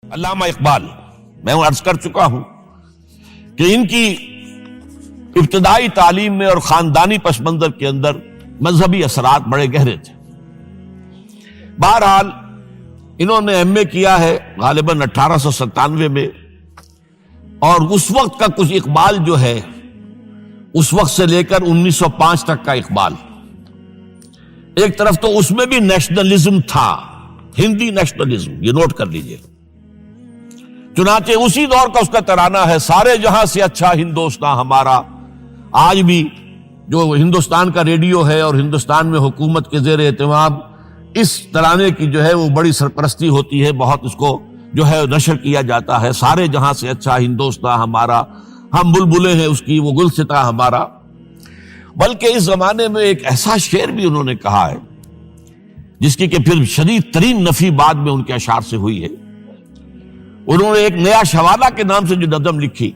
علامہ اقبال، میں عرض کر چکا ہوں کہ ان کی ابتدائی تعلیم میں اور خاندانی پس منظر کے اندر مذہبی اثرات بڑے گہرے تھے۔ بہرحال انہوں نے ایم اے کیا ہے غالباً 1897 میں، اور اس وقت کا کچھ اقبال جو ہے اس وقت سے لے کر 1905 تک کا اقبال، ایک طرف تو اس میں بھی نیشنلزم تھا، ہندی نیشنلزم، یہ نوٹ کر لیجئے۔ چنانچہ اسی دور کا اس کا ترانہ ہے، سارے جہاں سے اچھا ہندوستان ہمارا۔ آج بھی جو ہندوستان کا ریڈیو ہے اور ہندوستان میں حکومت کے زیر اہتمام اس ترانے کی جو ہے وہ بڑی سرپرستی ہوتی ہے، بہت اس کو جو ہے نشر کیا جاتا ہے، سارے جہاں سے اچھا ہندوستان ہمارا، ہم بلبلیں ہیں اس کی، وہ گلستاں ہمارا۔ بلکہ اس زمانے میں ایک ایسا شعر بھی انہوں نے کہا ہے جس کی کہ پھر شدید ترین نفی بعد میں ان کے اشعار سے ہوئی ہے۔ انہوں نے ایک نیا شوالہ کے نام سے جو نظم لکھی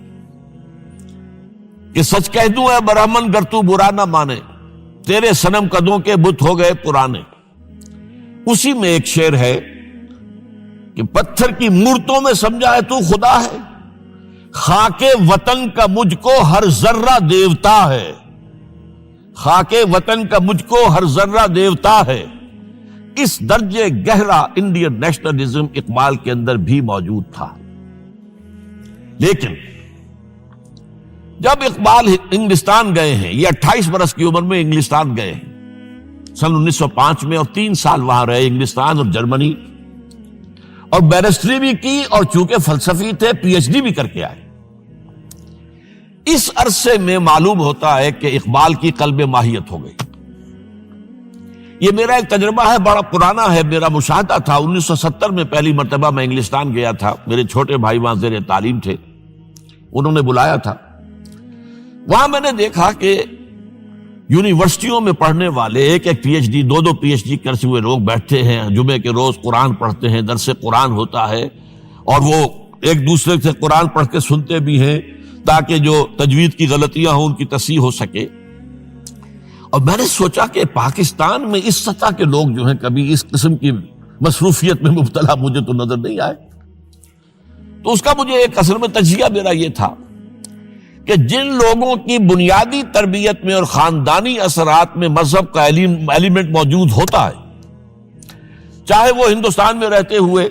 کہ سچ کہہ دوں اے برہمن گر تو برا نہ مانے، تیرے صنم قدوں کے بت ہو گئے پرانے۔ اسی میں ایک شعر ہے کہ پتھر کی مورتوں میں سمجھا ہے تو خدا ہے، خاک وطن کا مجھ کو ہر ذرہ دیوتا ہے، خاک وطن کا مجھ کو ہر ذرہ دیوتا ہے۔ اس درجے گہرا انڈین نیشنلزم اقبال کے اندر بھی موجود تھا۔ لیکن جب اقبال انگلستان گئے ہیں، یہ 28 برس کی عمر میں انگلستان گئے ہیں سن 1905 میں، اور 3 سال وہاں رہے، انگلستان اور جرمنی، اور بیرسٹری بھی کی، اور چونکہ فلسفی تھے پی ایچ ڈی بھی کر کے آئے۔ اس عرصے میں معلوم ہوتا ہے کہ اقبال کی قلب ماہیت ہو گئی۔ یہ میرا ایک تجربہ ہے، بڑا پرانا ہے، میرا مشاہدہ تھا۔ 1970 میں پہلی مرتبہ میں انگلستان گیا تھا، میرے چھوٹے بھائی وہاں زیر تعلیم تھے، انہوں نے بلایا تھا۔ وہاں میں نے دیکھا کہ یونیورسٹیوں میں پڑھنے والے ایک P H D, 2 P H D کرتے ہوئے لوگ بیٹھتے ہیں، جمعے کے روز قرآن پڑھتے ہیں، درس قرآن ہوتا ہے، اور وہ ایک دوسرے سے قرآن پڑھ کے سنتے بھی ہیں تاکہ جو تجوید کی غلطیاں ہوں ان کی تصحیح ہو سکے۔ اور میں نے سوچا کہ پاکستان میں اس سطح کے لوگ جو ہیں کبھی اس قسم کی مصروفیت میں مبتلا مجھے تو نظر نہیں آئے۔ تو اس کا مجھے ایک اصل میں تجزیہ میرا یہ تھا کہ جن لوگوں کی بنیادی تربیت میں اور خاندانی اثرات میں مذہب کا ایلیمنٹ موجود ہوتا ہے، چاہے وہ ہندوستان میں رہتے ہوئے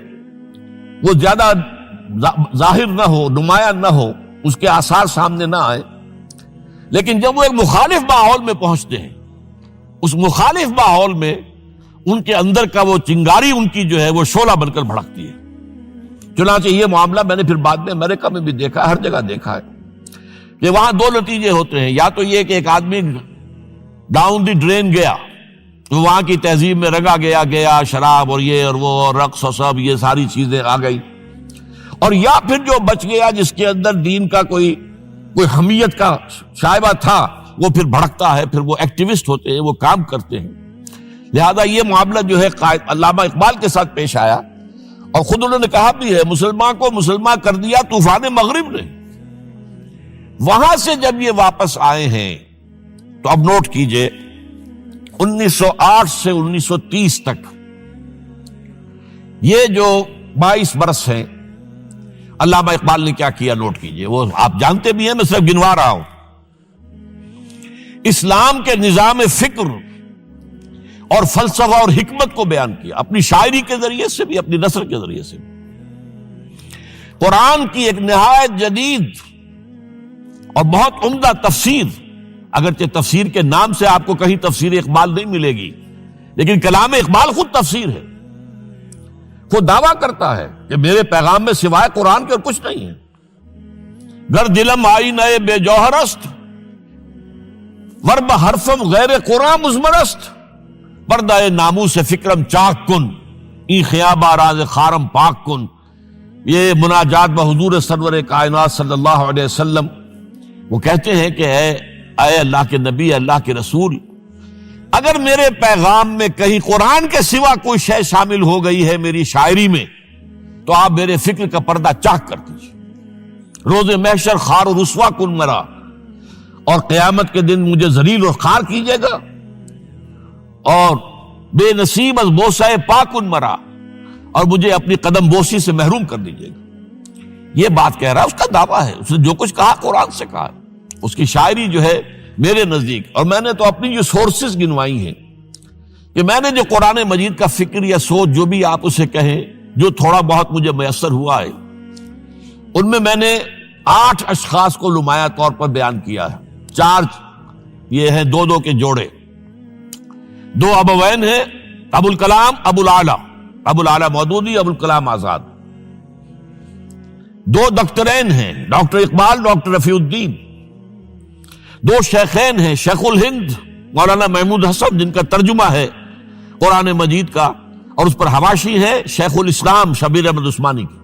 وہ زیادہ ظاہر نہ ہو، نمایاں نہ ہو، اس کے آثار سامنے نہ آئے، لیکن جب وہ ایک مخالف ماحول میں پہنچتے ہیں، اس مخالف ماحول میں ان کے اندر کا وہ چنگاری ان کی جو ہے وہ شعلہ بن کر بھڑکتی ہے۔ چنانچہ یہ معاملہ میں نے پھر بعد میں امریکہ میں بھی دیکھا، ہر جگہ دیکھا ہے کہ وہاں 2 نتیجے ہوتے ہیں، یا تو یہ کہ ایک آدمی ڈاؤن دی ڈرین گیا، تو وہاں کی تہذیب میں رگا گیا شراب اور یہ اور وہ اور رقص اور سب یہ ساری چیزیں آ گئی، اور یا پھر جو بچ گیا جس کے اندر دین کا کوئی حمیت کا شائبہ تھا، وہ پھر بھڑکتا ہے، پھر وہ ایکٹیوسٹ ہوتے ہیں، وہ کام کرتے ہیں۔ لہذا یہ معاملہ جو ہے علامہ اقبال کے ساتھ پیش آیا، اور خود انہوں نے کہا بھی ہے، مسلمان کو مسلمان کر دیا طوفان مغرب نے۔ وہاں سے جب یہ واپس آئے ہیں تو اب نوٹ کیجئے 1908 سے 1930 تک یہ جو 22 برس ہیں، علامہ اقبال نے کیا کیا نوٹ کیجئے، وہ آپ جانتے بھی ہیں، میں صرف گنوا رہا ہوں۔ اسلام کے نظام فکر اور فلسفہ اور حکمت کو بیان کیا، اپنی شاعری کے ذریعے سے بھی، اپنی نثر کے ذریعے سے بھی۔ قرآن کی ایک نہایت جدید اور بہت عمدہ تفسیر، اگرچہ تفسیر کے نام سے آپ کو کہیں تفسیر اقبال نہیں ملے گی، لیکن کلام اقبال خود تفسیر ہے، خود دعویٰ کرتا ہے کہ میرے پیغام میں سوائے قرآن کے اور کچھ نہیں ہے۔ گر دلم آئی نئے بے جوہرست، ورب حرفم غیر قرآن مزمرست، پردہ نامو سے فکرم چاک کن، ای خیابہ راز خارم پاک کن۔ یہ مناجات بحضور سرور کائنات صلی اللہ علیہ وسلم، وہ کہتے ہیں کہ اے اللہ کے نبی، اللہ کے رسول، اگر میرے پیغام میں کہیں قرآن کے سوا کوئی شے شامل ہو گئی ہے میری شاعری میں، تو آپ میرے فکر کا پردہ چاک کر دیجیے۔ روز محشر خار و رسوا کن مرا، اور قیامت کے دن مجھے ذلیل اور خار کیجیے گا، اور بے نصیب از بوسہ پاکن مرا، اور مجھے اپنی قدم بوسی سے محروم کر دیجیے گا. یہ بات کہہ رہا ہے، اس کا دعویٰ ہے، اس نے جو کچھ کہا قرآن سے کہا. اس کی شاعری جو ہے میرے نزدیک، اور میں نے تو اپنی جو سورسز گنوائی ہیں کہ میں نے جو قرآن مجید کا فکر یا سوچ جو بھی آپ اسے کہیں، جو تھوڑا بہت مجھے میسر ہوا ہے، ان میں نے 8 اشخاص کو نمایاں طور پر بیان کیا ہے. 4 یہ ہیں 2 کے جوڑے. 2 ابوین ہیں، ابو الکلام ابو العلا مودودی، ابو الکلام آزاد. 2 دکترین ہیں، ڈاکٹر اقبال، ڈاکٹر رفیع الدین. 2 شیخین ہیں، شیخ الہند مولانا محمود حسن، جن کا ترجمہ ہے قرآن مجید کا، اور اس پر حواشی ہے شیخ الاسلام شبیر احمد عثمانی کی.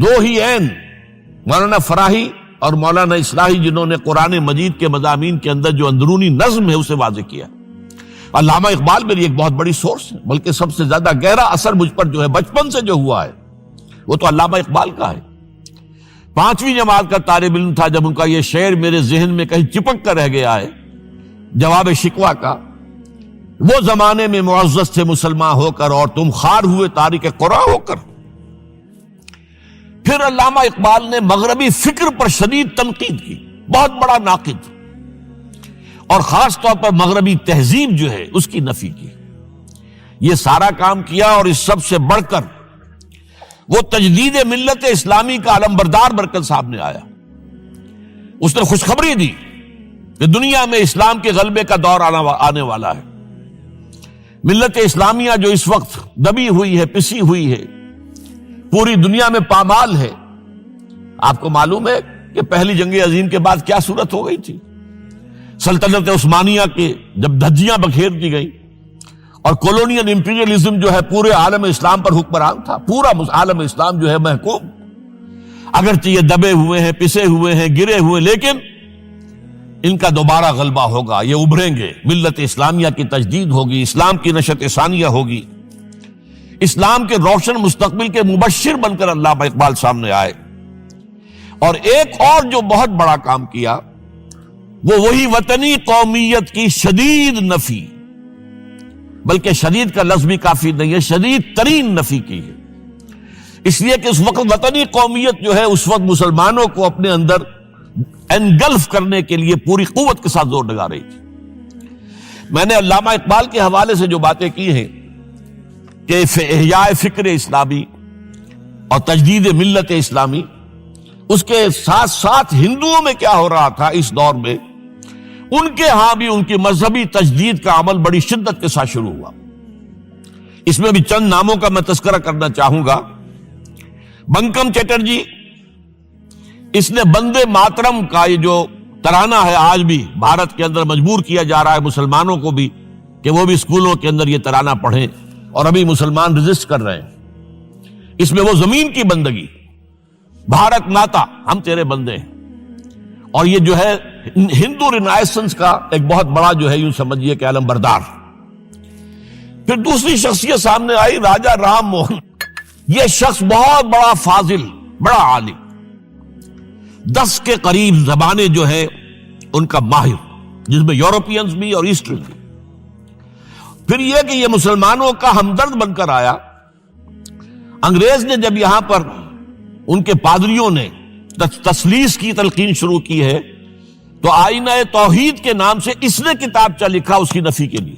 2 ہی عین مولانا فراہی اور مولانا اصلاحی، جنہوں نے قرآن مجید کے مضامین کے اندر جو اندرونی نظم ہے اسے واضح کیا. علامہ اقبال میری ایک بہت بڑی سورس ہے، بلکہ سب سے زیادہ گہرا اثر مجھ پر جو ہے بچپن سے جو ہوا ہے وہ تو علامہ اقبال کا ہے. 5ویں جماعت کا طالب علم تھا جب ان کا یہ شعر میرے ذہن میں کہیں چپک کر رہ گیا ہے، جواب شکوہ کا: وہ زمانے میں معزز تھے مسلمان ہو کر، اور تم خار ہوئے تارک قرآن ہو کر. پھر علامہ اقبال نے مغربی فکر پر شدید تنقید کی، بہت بڑا ناقد، اور خاص طور پر مغربی تہذیب جو ہے اس کی نفی کی. یہ سارا کام کیا، اور اس سب سے بڑھ کر وہ تجدید ملت اسلامی کا علمبردار بن کر سامنے آیا. اس نے خوشخبری دی کہ دنیا میں اسلام کے غلبے کا دور آنے والا ہے. ملت اسلامیہ جو اس وقت دبی ہوئی ہے، پسی ہوئی ہے، پوری دنیا میں پامال ہے. آپ کو معلوم ہے کہ پہلی جنگ عظیم کے بعد کیا صورت ہو گئی تھی؟ سلطنت عثمانیہ کے جب دھجیاں بکھیر دی گئی، اور کولونیل امپیریلزم جو ہے پورے عالم اسلام پر حکمران تھا، پورا عالم اسلام جو ہے محکوم. اگرچہ یہ دبے ہوئے ہیں، پسے ہوئے ہیں، گرے ہوئے، لیکن ان کا دوبارہ غلبہ ہوگا، یہ ابھریں گے، ملت اسلامیہ کی تجدید ہوگی، اسلام کی نشأت ثانیہ ہوگی. اسلام کے روشن مستقبل کے مبشر بن کر علامہ اقبال سامنے آئے. اور ایک اور جو بہت بڑا کام کیا وہ وہی وطنی قومیت کی شدید نفی، بلکہ شدید کا لفظ بھی کافی نہیں ہے، شدید ترین نفی کی ہے. اس لیے کہ اس وقت وطنی قومیت جو ہے اس وقت مسلمانوں کو اپنے اندر انگلف کرنے کے لیے پوری قوت کے ساتھ زور لگا رہی تھی. میں نے علامہ اقبال کے حوالے سے جو باتیں کی ہیں کہ احیاء فکر اسلامی اور تجدید ملت اسلامی، اس کے ساتھ ساتھ ہندوؤں میں کیا ہو رہا تھا اس دور میں، ان کے ہاں بھی ان کی مذہبی تجدید کا عمل بڑی شدت کے ساتھ شروع ہوا. اس میں بھی چند ناموں کا میں تذکرہ کرنا چاہوں گا. بنکم چٹرجی، اس نے بندے ماترم کا یہ جو ترانہ ہے آج بھی بھارت کے اندر مجبور کیا جا رہا ہے مسلمانوں کو بھی کہ وہ بھی اسکولوں کے اندر یہ ترانہ پڑھیں، اور ابھی مسلمان رجسٹ کر رہے ہیں. اس میں وہ زمین کی بندگی، بھارت ماتا ہم تیرے بندے ہیں، اور یہ جو ہے ہندو رینائسنس کا ایک بہت بڑا جو ہے یوں سمجھیے کہ علم بردار. پھر دوسری شخصیت سامنے آئی، راجا رام موہن. یہ شخص بہت بڑا فاضل، بڑا عالم، 10 کے قریب زبانیں جو ہے ان کا ماہر، جس میں یورپینز بھی اور ایسٹرن بھی. پھر یہ کہ یہ مسلمانوں کا ہمدرد بن کر آیا. انگریز نے جب یہاں پر ان کے پادریوں نے تسلیس کی تلقین شروع کی ہے تو آئینہ توحید کے نام سے اس نے کتابچہ لکھا اس کی نفی کے لیے.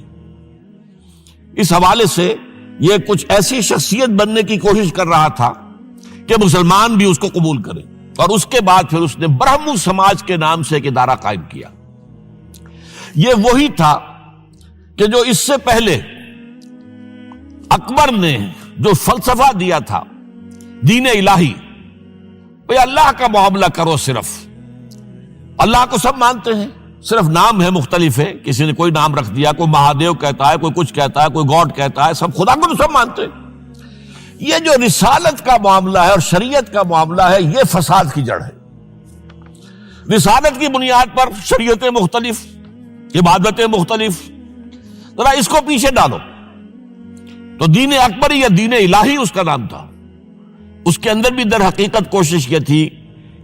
اس حوالے سے یہ کچھ ایسی شخصیت بننے کی کوشش کر رہا تھا کہ مسلمان بھی اس کو قبول کریں، اور اس کے بعد پھر اس نے برہمو سماج کے نام سے ایک ادارہ قائم کیا. یہ وہی تھا کہ جو اس سے پہلے اکبر نے جو فلسفہ دیا تھا دین الہی، بھئی اللہ کا معاملہ کرو، صرف اللہ کو سب مانتے ہیں، صرف نام ہے مختلف ہے، کسی نے کوئی نام رکھ دیا، کوئی مہادیو کہتا ہے، کوئی کچھ کہتا ہے، کوئی گاڈ کہتا ہے، سب خدا کو تو سب مانتے ہیں. یہ جو رسالت کا معاملہ ہے اور شریعت کا معاملہ ہے، یہ فساد کی جڑ ہے. رسالت کی بنیاد پر شریعتیں مختلف، عبادتیں مختلف، ذرا اس کو پیچھے ڈالو. تو دین اکبری یا دین الہی اس کا نام تھا. اس کے اندر بھی در حقیقت کوشش یہ تھی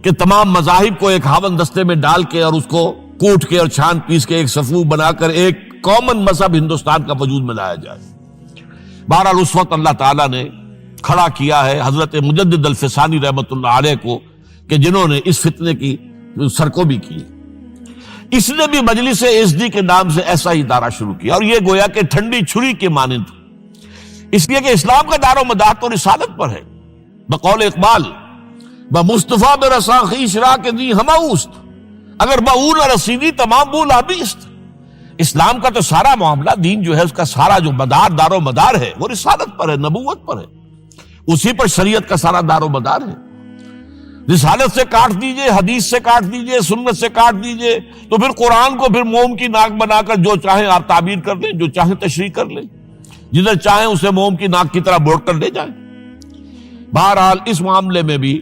کہ تمام مذاہب کو ایک ہاون دستے میں ڈال کے اور اس کو کوٹ کے اور چھان پیس کے ایک صفوف بنا کر ایک کامن مذہب ہندوستان کا وجود میں لایا جائے. بہرحال اس وقت اللہ تعالیٰ نے کھڑا کیا ہے حضرت مجدد الفسانی رحمۃ اللہ علیہ کو کہ جنہوں نے اس فتنے کی سرکوبی کی. اس نے بھی مجلس ایزدی کے نام سے ایسا ہی ادارہ شروع کیا، اور یہ گویا کہ ٹھنڈی چھری کے مانند، اس لیے کہ اسلام کا دار و مدار تو رسالت پر ہے. بقول اقبال بمصطفیٰ برساں خویش را کے دی ہماؤست، اگر باؤ نہ رسیدی تمام بول آبیست. اسلام کا تو سارا معاملہ، دین جو ہے اس کا سارا جو دار و مدار ہے وہ رسالت پر ہے، نبوت پر ہے، اسی پر شریعت کا سارا دار و مدار ہے. رسالت سے کاٹ دیجئے، حدیث سے کاٹ دیجئے، سنت سے کاٹ دیجئے، تو پھر قرآن کو پھر موم کی ناک بنا کر جو چاہیں آپ تعبیر کر لیں، جو چاہیں تشریح کر لیں، جدھر چاہیں اسے موم کی ناک کی طرح بوڑ کر لے جائیں. بہرحال اس معاملے میں بھی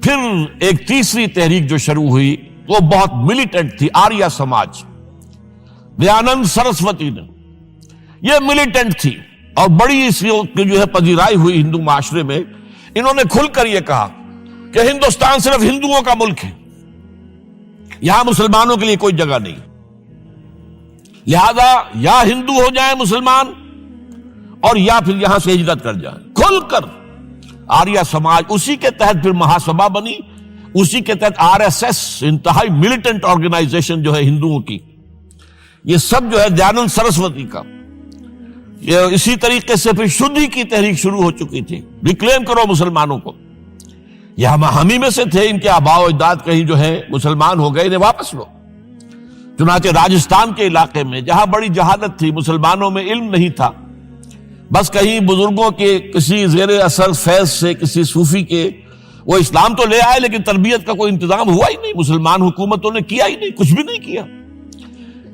پھر ایک تیسری تحریک جو شروع ہوئی وہ بہت ملیٹنٹ تھی، آریہ سماج. دیانند سرسوتی نے، یہ ملیٹنٹ تھی اور بڑی اس کی جو ہے پذیرائی ہوئی ہندو معاشرے میں. انہوں نے کھل کر یہ کہا کہ ہندوستان صرف ہندوؤں کا ملک ہے، یہاں مسلمانوں کے لیے کوئی جگہ نہیں، لہذا یا ہندو ہو جائیں مسلمان اور یا پھر یہاں سے ہجرت کر جائیں. کھل کر آریہ سماج، اسی کے تحت پھر مہاسبھا بنی، اسی کے تحت آر ایس ایس، انتہائی ملیٹنٹ آرگنائزیشن جو ہے ہندوؤں کی، یہ سب جو ہے دیانند سرسوتی کا. یہ اسی طریقے سے پھر شدھی کی تحریک شروع ہو چکی تھی، ریکلیم کرو مسلمانوں کو. یہ ہم ہی میں سے تھے، ان کے آباء و اجداد کہیں جو ہے مسلمان ہو گئے، انہیں واپس لو. چنانچہ راجستھان کے علاقے میں جہاں بڑی جہالت تھی، مسلمانوں میں علم نہیں تھا، بس کہیں بزرگوں کے کسی زیر اثر فیض سے، کسی صوفی کے وہ اسلام تو لے آئے لیکن تربیت کا کوئی انتظام ہوا ہی نہیں، مسلمان حکومتوں نے کیا ہی نہیں، کچھ بھی نہیں کیا.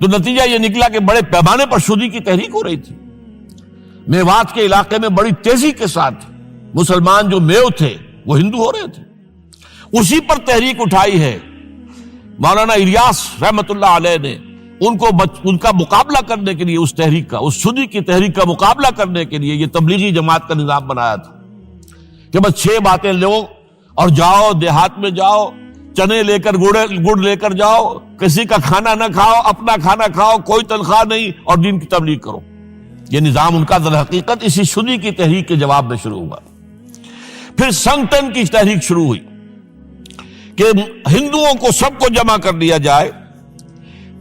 تو نتیجہ یہ نکلا کہ بڑے پیمانے پر شدھی کی تحریک ہو رہی تھی. میوات کے علاقے میں بڑی تیزی کے ساتھ مسلمان جو میو تھے وہ ہندو ہو رہے تھے. اسی پر تحریک اٹھائی ہے مولانا الیاس رحمت اللہ علیہ نے. ان کا مقابلہ کرنے کے لیے، اس تحریک کا، اس شدھی کی تحریک کا مقابلہ کرنے کے لیے یہ تبلیغی جماعت کا نظام بنایا تھا کہ بس 6 باتیں لو اور جاؤ، دیہات میں جاؤ، چنے لے کر گڑ لے کر جاؤ، کسی کا کھانا نہ کھاؤ، اپنا کھانا کھاؤ، کوئی تنخواہ نہیں، اور دین کی تبلیغ کرو. یہ نظام ان کا در حقیقت اسی شدھی کی تحریک کے جواب میں شروع ہوا. پھر سنگٹن کی تحریک شروع ہوئی کہ ہندوؤں کو سب کو جمع کر دیا جائے.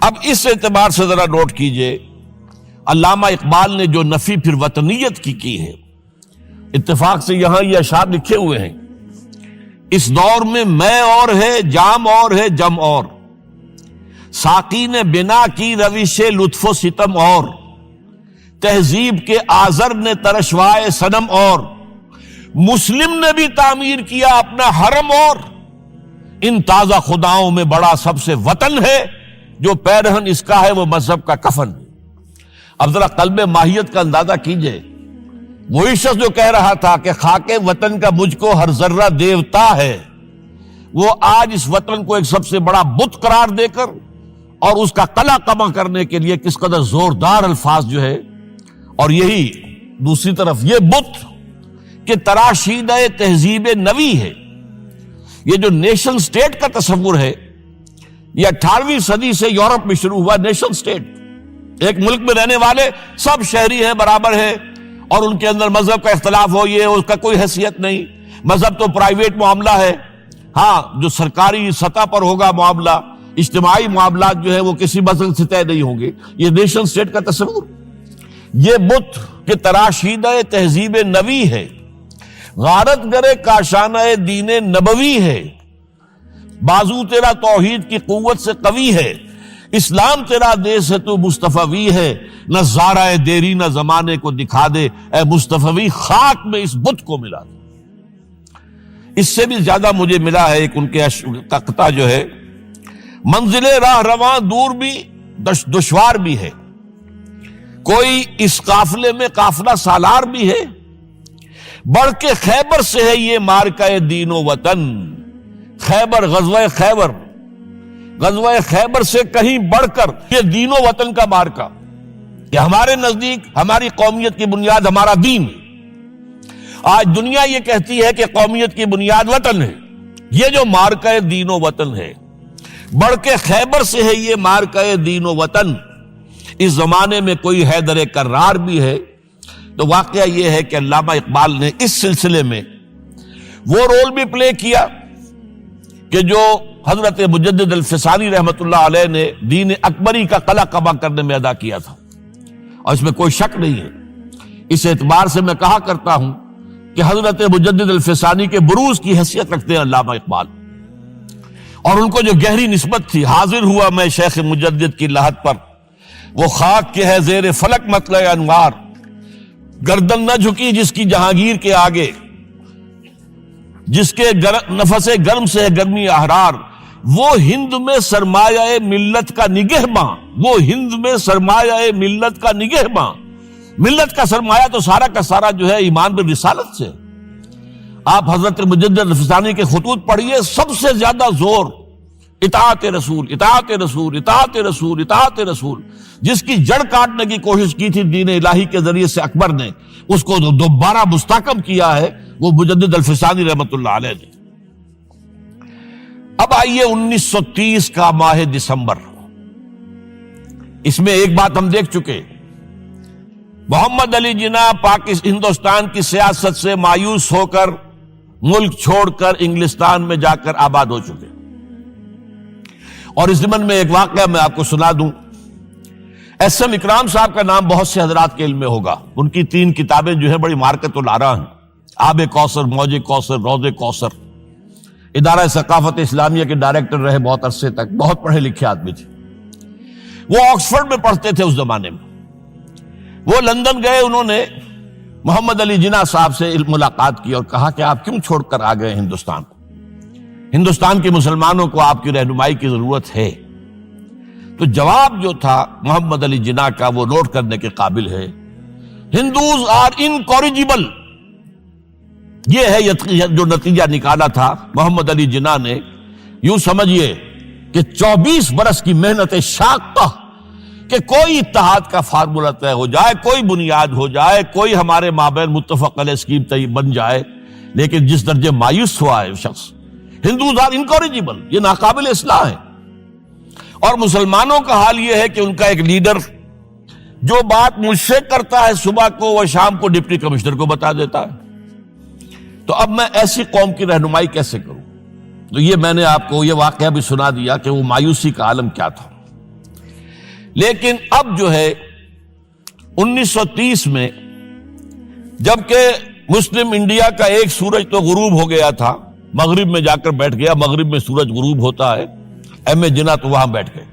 اب اس اعتبار سے ذرا نوٹ کیجئے، علامہ اقبال نے جو نفی پھر وطنیت کی ہے، اتفاق سے یہاں یہ اشعار لکھے ہوئے ہیں: اس دور میں میں اور ہے، جام اور ہے، جم اور، ساقی نے بنا کی روش لطف و ستم اور، تہذیب کے آزر نے ترشوائے صنم اور، مسلم نے بھی تعمیر کیا اپنا حرم اور، ان تازہ خداؤں میں بڑا سب سے وطن ہے، جو پیرہن اس کا ہے وہ مذہب کا کفن. اب ذرا قلب ماہیت کا اندازہ کیجئے. وہی شخص جو کہہ رہا تھا کہ خاک وطن کا مجھ کو ہر ذرہ دیوتا ہے، وہ آج اس وطن کو ایک سب سے بڑا بت قرار دے کر اور اس کا قلع کما کرنے کے لیے کس قدر زوردار الفاظ جو ہے. اور یہی دوسری طرف یہ بت کہ تراشیدہ تہذیب نوی ہے. یہ جو نیشن سٹیٹ کا تصور ہے، یہ 18ویں صدی سے یورپ میں شروع ہوا. نیشن سٹیٹ، ایک ملک میں رہنے والے سب شہری ہیں، برابر ہیں، اور ان کے اندر مذہب کا اختلاف ہو، یہ اس کا کوئی حیثیت نہیں. مذہب تو پرائیویٹ معاملہ ہے، ہاں جو سرکاری سطح پر ہوگا معاملہ، اجتماعی معاملات جو ہے وہ کسی مذہب سے طے نہیں ہوں گے. یہ نیشن سٹیٹ کا تصور، یہ بت کہ تراشیدہ تہذیب نوی ہے، غارت گرے کاشانہ دین نبوی ہے، بازو تیرا توحید کی قوت سے قوی ہے، اسلام تیرا دیس ہے تو مصطفی ہے، نہ زارہ دیری نہ زمانے کو دکھا دے، اے مصطفی خاک میں اس بت کو ملا دے. اس سے بھی زیادہ مجھے ملا ہے ایک ان کے قطعہ جو ہے: منزل راہ رواں دور بھی دشوار بھی ہے، کوئی اس قافلے میں قافلہ سالار بھی ہے، بڑھ کے خیبر سے ہے یہ مارکہ دین و وطن. خیبر، غزوہ خیبر سے کہیں بڑھ کر یہ دین و وطن کا مارکہ، کہ ہمارے نزدیک ہماری قومیت کی بنیاد ہمارا دین. آج دنیا یہ کہتی ہے کہ قومیت کی بنیاد وطن ہے. یہ جو مارکہ دین و وطن ہے، بڑھ کے خیبر سے ہے یہ مارکہ دین و وطن. اس زمانے میں کوئی حیدر کرار بھی ہے، تو واقعہ یہ ہے کہ علامہ اقبال نے اس سلسلے میں وہ رول بھی پلے کیا کہ جو حضرت مجدد الفسانی رحمت اللہ علیہ نے دین اکبری کا قلع قبا کرنے میں ادا کیا تھا، اور اس میں کوئی شک نہیں ہے۔ اس اعتبار سے میں کہا کرتا ہوں کہ حضرت مجدد الفسانی کے بروز کی حیثیت رکھتے ہیں علامہ اقبال، اور ان کو جو گہری نسبت تھی، حاضر ہوا میں شیخ مجدد کی لحد پر، وہ خاک کے ہے زیر فلک مطلع انوار، گردن نہ جھکی جس کی جہانگیر کے آگے، جس کے نفس گرم سے ہے گرمی احرار، وہ ہند میں سرمایہ ملت کا نگہباں، وہ ہند میں سرمایہ ملت کا نگہباں۔ ملت کا سرمایہ تو سارا کا سارا جو ہے ایمان بالرسالت سے۔ آپ حضرت مجدد الفسانی کے خطوط پڑھیے، سب سے زیادہ زور اطاعت رسول، اطاعت رسول، اطاعت رسول، اطاعت رسول۔ جس کی جڑ کاٹنے کی کوشش کی تھی دین الہی کے ذریعے سے اکبر نے، اس کو دوبارہ مستحکم کیا ہے وہ مجدد الفسانی رحمت اللہ علیہ نے۔ اب آئیے 1930 کا ماہ دسمبر، اس میں ایک بات ہم دیکھ چکے، محمد علی جناح ہندوستان کی سیاست سے مایوس ہو کر ملک چھوڑ کر انگلستان میں جا کر آباد ہو چکے۔ اور اس ضمن میں ایک واقعہ میں آپ کو سنا دوں۔ ایس ایم اکرام صاحب کا نام بہت سے حضرات کے علم میں ہوگا، ان کی 3 کتابیں جو ہیں بڑی مارکت الآراء ہیں، آب کوثر، موج کوثر، روض کوثر۔ ادارہ ثقافت اسلامیہ کے ڈائریکٹر رہے بہت عرصے تک، بہت پڑھے لکھے آدمی تھے۔ وہ آکسفورڈ میں پڑھتے تھے اس زمانے میں۔ وہ لندن گئے، انہوں نے محمد علی جناح صاحب سے ملاقات کی اور کہا کہ آپ کیوں چھوڑ کر آ گئے ہندوستان؟ ہندوستان کے مسلمانوں کو آپ کی رہنمائی کی ضرورت ہے۔ تو جواب جو تھا محمد علی جناح کا وہ نوٹ کرنے کے قابل ہے۔ ہندوز آر انکوریجیبل، یہ ہے جو نتیجہ نکالا تھا محمد علی جناح نے۔ یوں سمجھیے کہ 24 برس کی محنت شاقہ کہ کوئی اتحاد کا فارمولہ طے ہو جائے، کوئی بنیاد ہو جائے، کوئی ہمارے مابین متفق علیہ اسکیم بن جائے، لیکن جس درجے مایوس ہوا ہے شخص، ہندوز آر انکوریجیبل، یہ ناقابل اصلاح ہے۔ اور مسلمانوں کا حال یہ ہے کہ ان کا ایک لیڈر جو بات مجھ سے کرتا ہے صبح کو، وہ شام کو ڈپٹی کمشنر کو بتا دیتا ہے۔ تو اب میں ایسی قوم کی رہنمائی کیسے کروں؟ تو یہ میں نے آپ کو یہ واقعہ بھی سنا دیا کہ وہ مایوسی کا عالم کیا تھا۔ لیکن اب جو ہے 1930 میں، جبکہ مسلم انڈیا کا ایک سورج تو غروب ہو گیا تھا، مغرب میں جا کر بیٹھ گیا، مغرب میں سورج غروب ہوتا ہے، ایم اے جناح تو وہاں بیٹھ گئے۔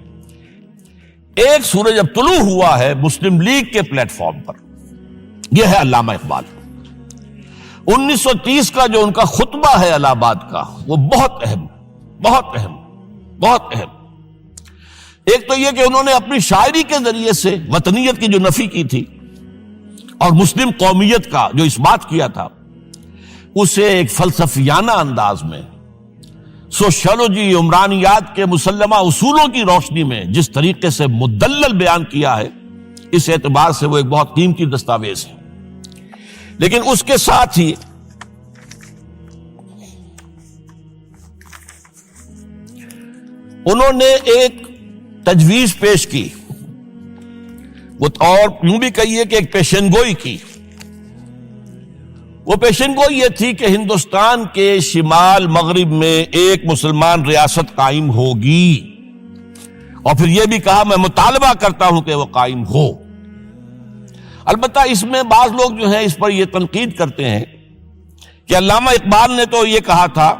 ایک سورج اب طلوع ہوا ہے مسلم لیگ کے پلیٹ فارم پر، یہ ہے علامہ اقبال۔ 1930 کا جو ان کا خطبہ ہے الہ آباد کا، وہ بہت اہم، بہت اہم، بہت اہم۔ ایک تو یہ کہ انہوں نے اپنی شاعری کے ذریعے سے وطنیت کی جو نفی کی تھی اور مسلم قومیت کا جو اس بات کیا تھا، اسے ایک فلسفیانہ انداز میں، سوشیولوجی، عمرانیات کے مسلمہ اصولوں کی روشنی میں جس طریقے سے مدلل بیان کیا ہے، اس اعتبار سے وہ ایک بہت قیمتی دستاویز ہے۔ لیکن اس کے ساتھ ہی انہوں نے ایک تجویز پیش کی، اور یوں بھی کہیے کہ ایک پیشن گوئی کی۔ وہ پیشن گوئی یہ تھی کہ ہندوستان کے شمال مغرب میں ایک مسلمان ریاست قائم ہوگی، اور پھر یہ بھی کہا میں مطالبہ کرتا ہوں کہ وہ قائم ہو۔ البتہ اس میں بعض لوگ جو ہیں اس پر یہ تنقید کرتے ہیں کہ علامہ اقبال نے تو یہ کہا تھا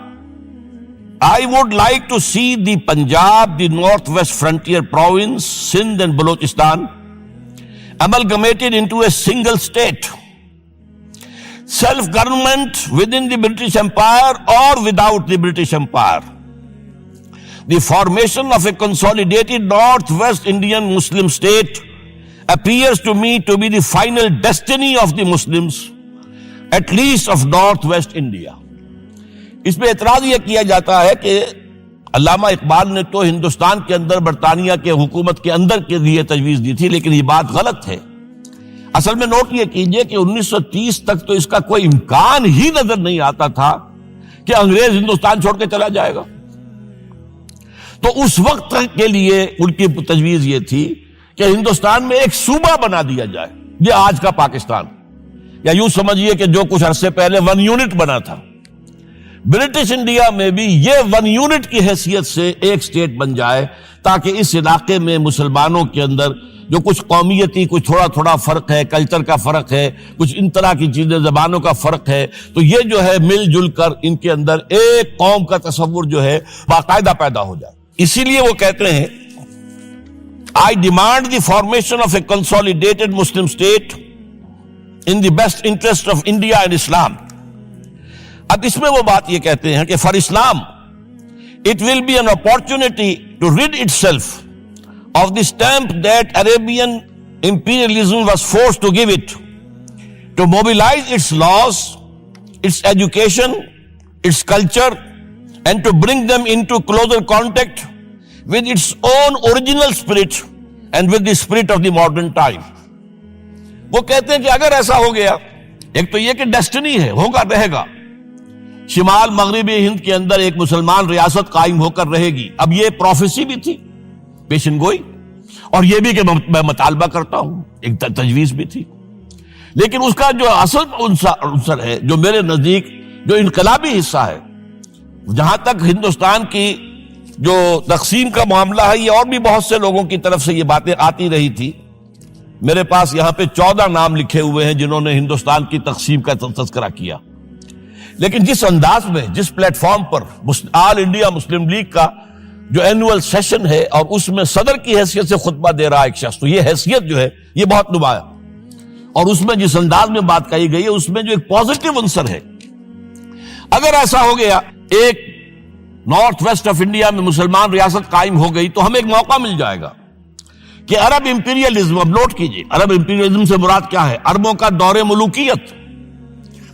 I would like to see the Punjab, the Northwest Frontier Province, Sindh and Balochistan amalgamated into a single state. Self-government within the British Empire or without the British Empire. The formation of a consolidated Northwest Indian Muslim state appears to me to be the final destiny of the Muslims, at least of Northwest India. اس پہ اعتراض یہ کیا جاتا ہے کہ علامہ اقبال نے تو ہندوستان کے اندر برطانیہ کے حکومت کے اندر کے لیے تجویز دی تھی، لیکن یہ بات غلط ہے۔ اصل میں نوٹ یہ کیجئے کہ 1930 تک تو اس کا کوئی امکان ہی نظر نہیں آتا تھا کہ انگریز ہندوستان چھوڑ کے چلا جائے گا۔ تو اس وقت کے لیے ان کی تجویز یہ تھی کہ ہندوستان میں ایک صوبہ بنا دیا جائے، یہ آج کا پاکستان، یا یوں سمجھیے کہ جو کچھ عرصے پہلے 1 یونٹ بنا تھا، برٹش انڈیا میں بھی یہ 1 یونٹ کی حیثیت سے ایک سٹیٹ بن جائے، تاکہ اس علاقے میں مسلمانوں کے اندر جو کچھ قومیتی کچھ تھوڑا تھوڑا فرق ہے، کلچر کا فرق ہے، کچھ ان طرح کی چیزیں، زبانوں کا فرق ہے، تو یہ جو ہے مل جل کر ان کے اندر ایک قوم کا تصور جو ہے باقاعدہ پیدا ہو جائے۔ اسی لیے وہ کہتے ہیں I demand the formation of a consolidated Muslim state in the best interest of India and Islam۔ اب اس میں وہ بات یہ کہتے ہیں کہ for Islam it will be an opportunity to rid itself of the stamp that Arabian imperialism was forced to give it, to mobilize its laws, its education, its culture, and to bring them into closer contact with its own original spirit and with the spirit of the modern time۔ وہ کہتے ہیں کہ اگر ایسا ہو گیا، ایک تو یہ کہ ڈیسٹنی ہے، ہوگا، رہے گا، شمال مغربی ہند کے اندر ایک مسلمان ریاست قائم ہو کر رہے گی۔ اب یہ پروفیسی بھی تھی، پیشن گوئی، اور یہ بھی کہ میں مطالبہ کرتا ہوں، ایک تجویز بھی تھی، لیکن اس کا جو اصل عنصر ہے، جو میرے نزدیک جو انقلابی حصہ ہے، جہاں تک ہندوستان کی جو تقسیم کا معاملہ ہے، یہ اور بھی بہت سے لوگوں کی طرف سے یہ باتیں آتی رہی تھی۔ میرے پاس یہاں پہ 14 نام لکھے ہوئے ہیں جنہوں نے ہندوستان کی تقسیم کا تذکرہ کیا، لیکن جس انداز میں، جس پلیٹ فارم پر آل انڈیا مسلم لیگ کا جو اینول سیشن ہے اور اس میں صدر کی حیثیت سے خطبہ دے رہا ایک شخص، تو یہ حیثیت جو ہے یہ بہت نمایاں، اور اس میں جس انداز میں بات کہی گئی ہے اس میں جو ایک پازیٹیو عنصر ہے۔ اگر ایسا ہو گیا، ایک نارتھ ویسٹ آف انڈیا میں مسلمان ریاست قائم ہو گئی، تو ہمیں ایک موقع مل جائے گا کہ عرب امپیریلزم، اب نوٹ کیجئے، عرب امپیریلزم سے مراد کیا ہے؟ عربوں کا دور ملوکیت۔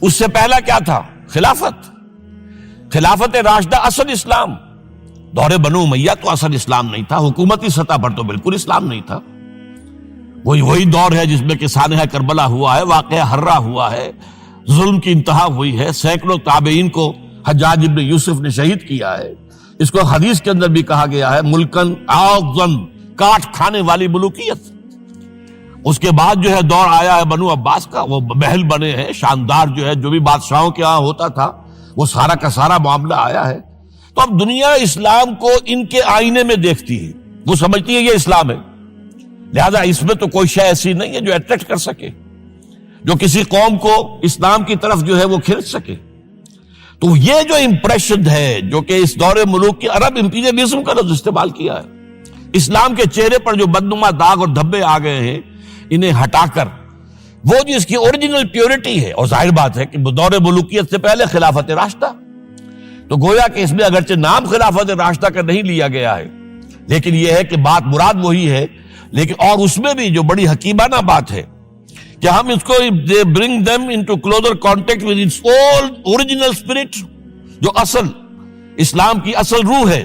اس سے پہلا کیا تھا؟ خلافت راشدہ، اصل اسلام۔ دور بنو امیہ تو اصل اسلام نہیں تھا، حکومتی سطح پر تو بالکل اسلام نہیں تھا۔ وہی دور ہے جس میں کہ سانحہ کربلا ہوا ہے، واقعہ ہرہ ہوا ہے، ظلم کی انتہا ہوئی ہے، سینکڑوں تابعین کو حجاج ابن یوسف نے شہید کیا ہے۔ اس کو حدیث کے اندر بھی کہا گیا ہے ملکن اعظم، کاٹ کھانے والی ملوکیت۔ اس کے بعد جو ہے دور آیا ہے بنو عباس کا، وہ محل بنے ہیں شاندار، جو ہے جو بھی بادشاہوں کے ہاں ہوتا تھا وہ سارا کا سارا معاملہ آیا ہے۔ تو اب دنیا اسلام کو ان کے آئینے میں دیکھتی ہے، وہ سمجھتی ہے یہ اسلام ہے، لہذا اس میں تو کوئی شے ایسی نہیں ہے جو اٹریکٹ کر سکے، جو کسی قوم کو اسلام کی طرف جو ہے وہ کھینچ سکے۔ تو یہ جو امپریشن ہے، جو کہ اس دور ملوک کی عرب امپیریلزم کا لفظ استعمال کیا ہے، اسلام کے چہرے پر جو بدنما داغ اور دھبے آ گئے ہیں، انہیں ہٹا کر وہ جو اس کی اوریجنل پیورٹی ہے، اور ظاہر بات ہے کہ دور ملوکیت سے پہلے خلافت راشدہ، تو گویا کہ اس میں اگرچہ نام خلافت راشدہ کا نہیں لیا گیا ہے، لیکن یہ ہے کہ بات مراد وہی ہے، لیکن اور اس میں بھی جو بڑی حکیمانہ بات ہے کہ ہم اس کو bring them into closer contact with its old original spirit، جو اصل اسلام کی اصل روح ہے،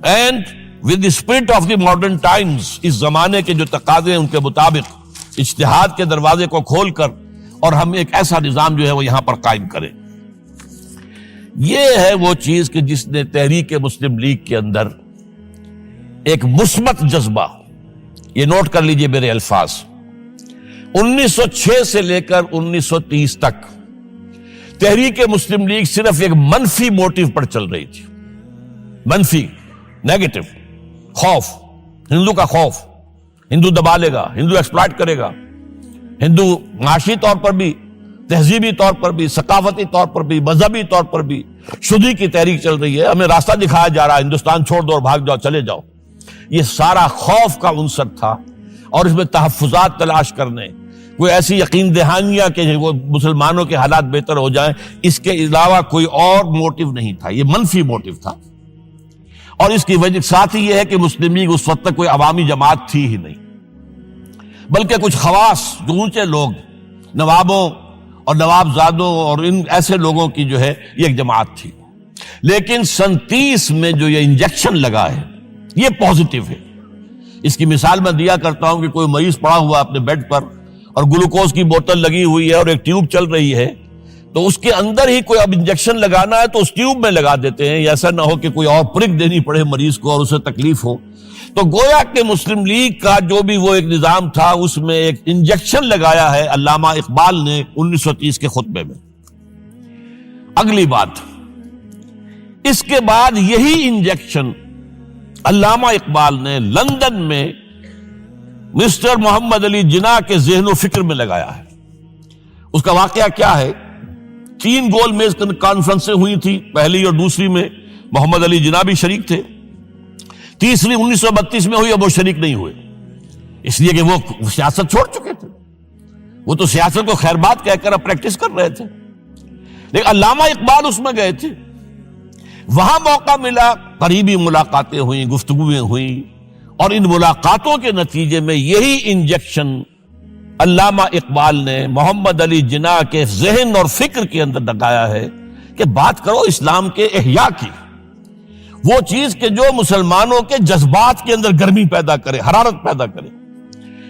and with the spirit of the modern times، اس زمانے کے جو تقاضے ہیں ان کے مطابق اجتہاد کے دروازے کو کھول کر، اور ہم ایک ایسا نظام جو ہے وہ یہاں پر قائم کریں۔ یہ ہے وہ چیز کہ جس نے تحریک مسلم لیگ کے اندر ایک مثبت جذبہ، یہ نوٹ کر لیجئے میرے الفاظ، 1906 سے لے کر 1930 تک تحریک مسلم لیگ صرف ایک منفی موٹیو پر چل رہی تھی، منفی، نیگیٹو، خوف، ہندو کا خوف، ہندو دبا لے گا، ہندو ایکسپلائٹ کرے گا، ہندو معاشی طور پر بھی، تہذیبی طور پر بھی، ثقافتی طور پر بھی، مذہبی طور پر بھی شدی کی تحریک چل رہی ہے، ہمیں راستہ دکھایا جا رہا ہے، ہندوستان چھوڑ دو اور بھاگ جاؤ، چلے جاؤ۔ یہ سارا خوف کا عنصر تھا، اور اس میں تحفظات تلاش کرنے، کوئی ایسی یقین دہانیاں کہ وہ مسلمانوں کے حالات بہتر ہو جائیں، اس کے علاوہ کوئی اور موٹیو نہیں تھا، یہ منفی موٹیو تھا۔ اور اس کی وجہ ساتھ ہی یہ ہے کہ مسلم لیگ اس وقت تک کوئی عوامی جماعت تھی ہی نہیں، بلکہ کچھ خواص، جو اونچے لوگ، نوابوں اور نوابزادوں اور ان ایسے لوگوں کی جو ہے یہ ایک جماعت تھی۔ لیکن 37 میں جو یہ انجیکشن لگا ہے یہ پازیٹیو ہے۔ اس کی مثال میں دیا کرتا ہوں کہ کوئی مریض پڑا ہوا اپنے بیڈ پر اور گلوکوز کی بوتل لگی ہوئی ہے اور ایک ٹیوب چل رہی ہے، تو اس کے اندر ہی کوئی اب انجیکشن لگانا ہے تو اس ٹیوب میں لگا دیتے ہیں، ایسا نہ ہو کہ کوئی اور پرک دینی پڑے مریض کو اور اسے تکلیف ہو. تو گویا کہ مسلم لیگ کا جو بھی وہ ایک نظام تھا اس میں ایک انجیکشن لگایا ہے علامہ اقبال نے 1930 کے خطبے میں. اگلی بات، اس کے بعد یہی انجیکشن علامہ اقبال نے لندن میں مسٹر محمد علی جناح کے ذہن و فکر میں لگایا ہے. اس کا واقعہ کیا ہے؟ 3 گول میز کانفرنسیں ہوئی تھی، پہلی اور دوسری میں محمد علی جناح بھی شریک تھے، تیسری 1932 میں ہوئی، اب وہ شریک نہیں ہوئے اس لیے کہ وہ سیاست چھوڑ چکے تھے. وہ تو سیاست کو خیر بات کہہ کر اب پریکٹس کر رہے تھے، لیکن علامہ اقبال اس میں گئے تھے. وہاں موقع ملا، قریبی ملاقاتیں ہوئیں، گفتگویں ہوئیں، اور ان ملاقاتوں کے نتیجے میں یہی انجیکشن علامہ اقبال نے محمد علی جناح کے ذہن اور فکر کے اندر لگایا ہے کہ بات کرو اسلام کے احیاء کی، وہ چیز کہ جو مسلمانوں کے جذبات کے اندر گرمی پیدا کرے، حرارت پیدا کرے.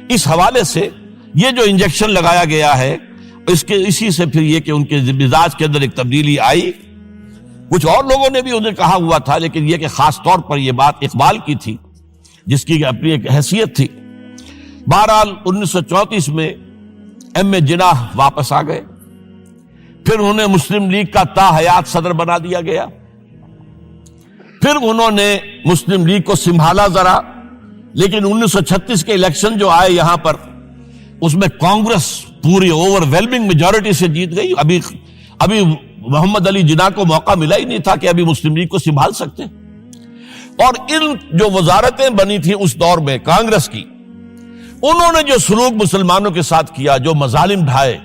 اس حوالے سے یہ جو انجیکشن لگایا گیا ہے اسی سے پھر یہ کہ ان کے مزاج کے اندر ایک تبدیلی آئی. کچھ اور لوگوں نے بھی انہیں کہا ہوا تھا، لیکن یہ کہ خاص طور پر یہ بات اقبال کی تھی جس کی اپنی ایک حیثیت تھی. بہرحال 1934 میں ایم اے جناح واپس آ گئے، پھر انہیں مسلم لیگ کا تا حیات صدر بنا دیا گیا. پھر انہوں نے مسلم لیگ کو سنبھالا ذرا، لیکن 1936 کے الیکشن جو آئے یہاں پر، اس میں کانگریس پوری اوور ویلمنگ میجورٹی سے جیت گئی. ابھی محمد علی جناح کو موقع ملا ہی نہیں تھا کہ ابھی مسلم لیگ کو سنبھال سکتے. اور ان جو وزارتیں بنی تھیں اس دور میں کانگریس کی، انہوں نے جو سلوک مسلمانوں کے ساتھ کیا، جو مظالم ڈھائے،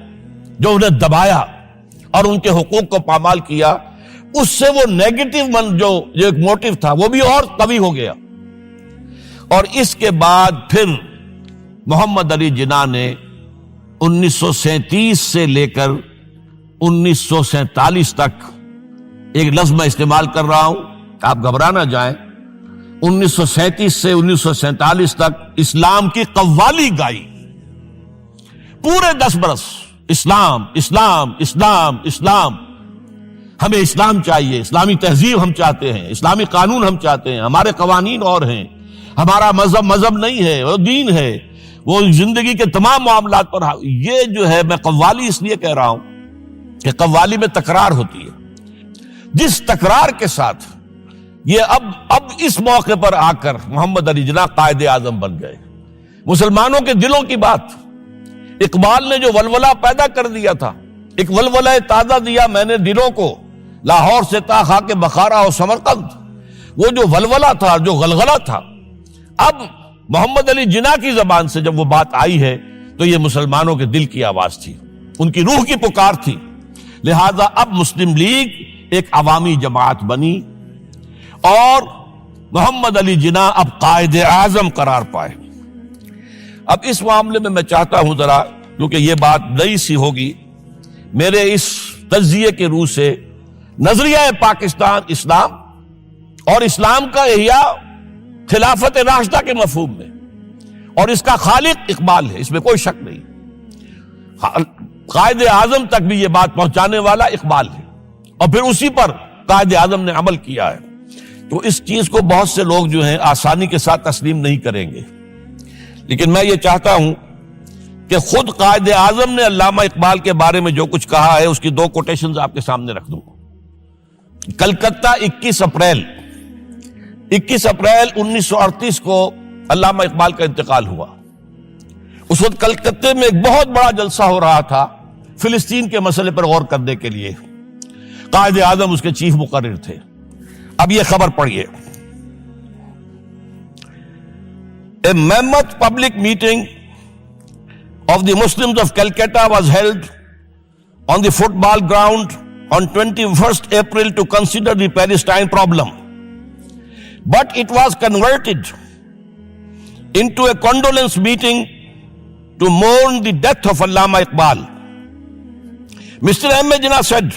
جو انہیں دبایا اور ان کے حقوق کو پامال کیا، اس سے وہ نیگیٹو جو ایک موٹیو تھا وہ بھی اور قوی ہو گیا. اور اس کے بعد پھر محمد علی جناح نے 1937 سے لے کر 1947 تک، ایک لفظ میں استعمال کر رہا ہوں، آپ گھبرا نہ جائیں، 1937 سے 1947 تک اسلام کی قوالی گائی. پورے 10 برس اسلام اسلام اسلام اسلام، ہمیں اسلام چاہیے، اسلامی تہذیب ہم چاہتے ہیں، اسلامی قانون ہم چاہتے ہیں، ہمارے قوانین اور ہیں، ہمارا مذہب نہیں ہے، وہ دین ہے، وہ زندگی کے تمام معاملات پر. یہ جو ہے میں قوالی اس لیے کہہ رہا ہوں کہ قوالی میں تکرار ہوتی ہے. جس تکرار کے ساتھ یہ اب اس موقع پر آ کر محمد علی جناح قائد اعظم بن گئے. مسلمانوں کے دلوں کی بات، اقبال نے جو ولولہ پیدا کر دیا تھا، ایک ولولہ تازہ دیا میں نے دلوں کو، لاہور سے تا خاک بخارا اور سمرقند، وہ جو ولولہ تھا، جو غلغلہ تھا، اب محمد علی جناح کی زبان سے جب وہ بات آئی ہے تو یہ مسلمانوں کے دل کی آواز تھی، ان کی روح کی پکار تھی. لہذا اب مسلم لیگ ایک عوامی جماعت بنی اور محمد علی جناح اب قائد اعظم قرار پائے. اب اس معاملے میں چاہتا ہوں ذرا، کیونکہ یہ بات نئی سی ہوگی، میرے اس تجزیے کے روح سے نظریہ پاکستان اسلام اور اسلام کا احیاء خلافت راشدہ کے مفہوم میں، اور اس کا خالق اقبال ہے، اس میں کوئی شک نہیں. قائد اعظم تک بھی یہ بات پہنچانے والا اقبال ہے، اور پھر اسی پر قائد اعظم نے عمل کیا ہے. تو اس چیز کو بہت سے لوگ جو ہیں آسانی کے ساتھ تسلیم نہیں کریں گے، لیکن میں یہ چاہتا ہوں کہ خود قائد اعظم نے علامہ اقبال کے بارے میں جو کچھ کہا ہے اس کی 2 کوٹیشنز آپ کے سامنے رکھ دوں. کلکتہ 21 اپریل 1938 کو علامہ اقبال کا انتقال ہوا. اس وقت کلکتہ میں ایک بہت بڑا جلسہ ہو رہا تھا فلسطین کے مسئلے پر غور کرنے کے لیے، قائد اعظم اس کے چیف مقرر تھے. اب یہ خبر پڑھیے. A mammoth public meeting of the Muslims of Calcutta was held on the football ground on 21st April to consider the Palestine problem. But it was converted into a condolence meeting to mourn the death of Allama Iqbal. Mr. M. A. Jinnah said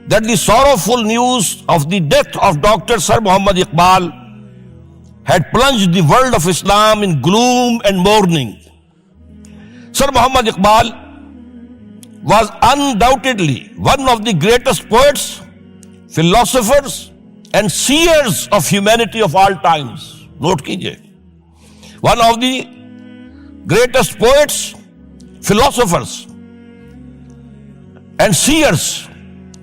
that the sorrowful news of the death of Dr. Sir Muhammad Iqbal had plunged the world of Islam in gloom and mourning. Sir Muhammad Iqbal was undoubtedly one of the greatest poets, philosophers and seers of humanity of all times. Note kijiye, one of the greatest poets, philosophers and seers,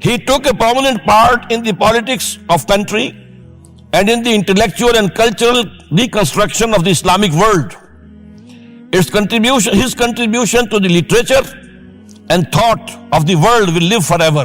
He took a prominent part in the politics of country and in the intellectual and cultural reconstruction of the Islamic world. His contribution to the literature and thought of the world will live forever.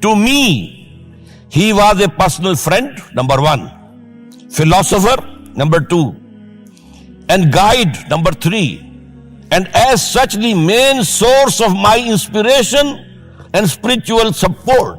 To me, he was a personal friend, number one, philosopher, number two, and guide, number three, and as such the main source of my inspiration and spiritual support.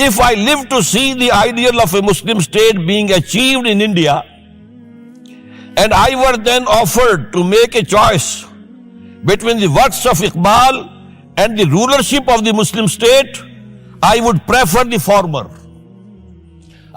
if I live to see the ideal of a Muslim state being achieved in India and I were then offered to make a choice between the works of Iqbal and the rulership of the Muslim state, I would prefer the former.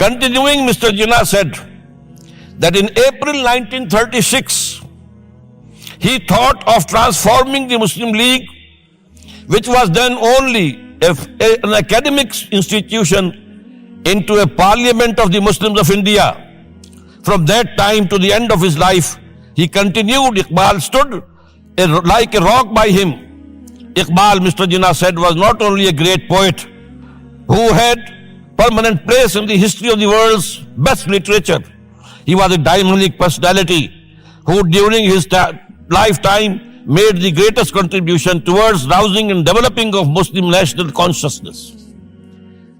continuing, Mr. Jinnah said that in April 1936 he thought of transforming the Muslim League, which was then only an academic institution, into a parliament of the Muslims of India. From that time to the end of his life, he continued. Iqbal stood like a rock by him. Iqbal, Mr. Jinnah said, was not only a great poet who had permanent place in the history of the world's best literature, he was a dynamic personality who during his lifetime made the greatest contribution towards rousing and developing of Muslim national consciousness.